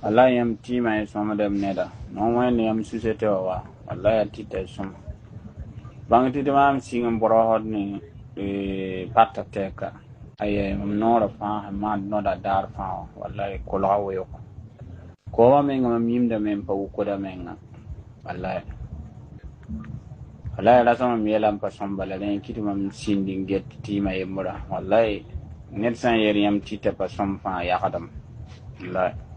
wallahi yam tima e soma dem neda non wen yam susete wa wallahi tite som bang ti de mam singam boro hod ni patta teka ay mam nora fa ma no da dar fa wallahi ko lawo yo ko wa men ngam yimde men pa ko da men wallahi la sama mi yelam pa som bala len kiti mam sinding get tima e mura wallahi net san yer yam tite pa som fa ya kadam wallahi